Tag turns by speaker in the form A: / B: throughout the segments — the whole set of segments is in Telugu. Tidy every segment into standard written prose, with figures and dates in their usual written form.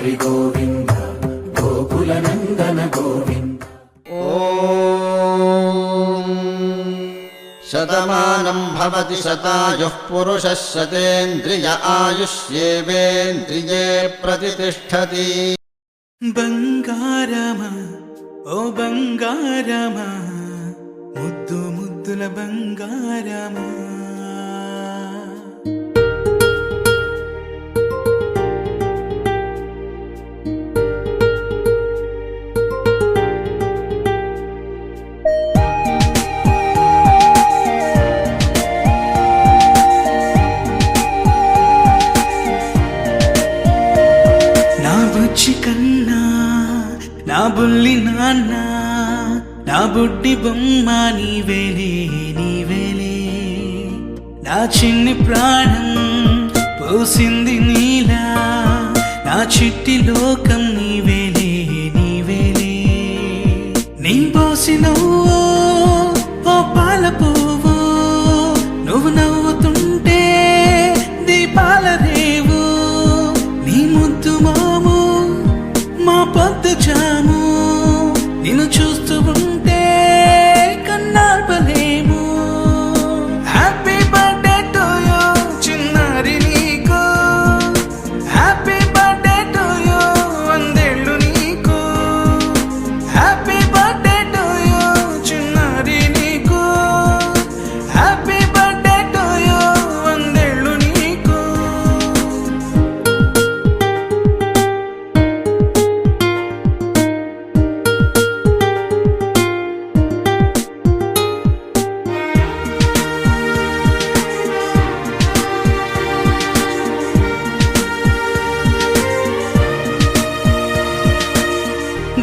A: హరి గోవింద గోకుల నందన గోవింద.
B: ఓం శతమానం భవతి శతాయుః పురుషः శతేంద్రియ ఆయుష్యేవేంద్రియే ప్రతిష్ఠతి.
C: బంగారమా ఓ బంగారమా ముద్దు ముద్దుల బంగారమా. నా బుజ్జి కన్నా నా బుల్లి నాన్న నా బుడ్డి బొమ్మ నీవేలే నీవేలే. నా చిన్ని ప్రాణం పోసింది నీలా నా చిట్టి లోకం నీవేలే నీవేలే. నీ పోసినవో ఓ పాల పువ్వు నువ్వు నవ్వుతుంటే దీపాల రేవు. నీ ముద్దు మాము మా పొద్దు జాము నిన్ను చూస్తూ ఉంటే కన్నార్పలేము. హ్యాపీ బర్త్డే టు యూ చిన్నారి నీకు, హ్యాపీ బర్త్డే టు యూ వందేళ్ళు నీకు, హ్యాపీ బర్త్డే టు యూ చిన్నారి నీకు, హ్యాపీ బర్త్డే టు యూ వందేళ్ళు నీకు.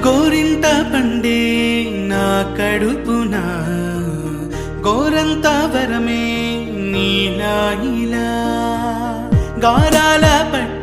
C: గోరింట పండే నా కడుపున గోరంత వరమే నీలా ఇలా గారాల పట్ట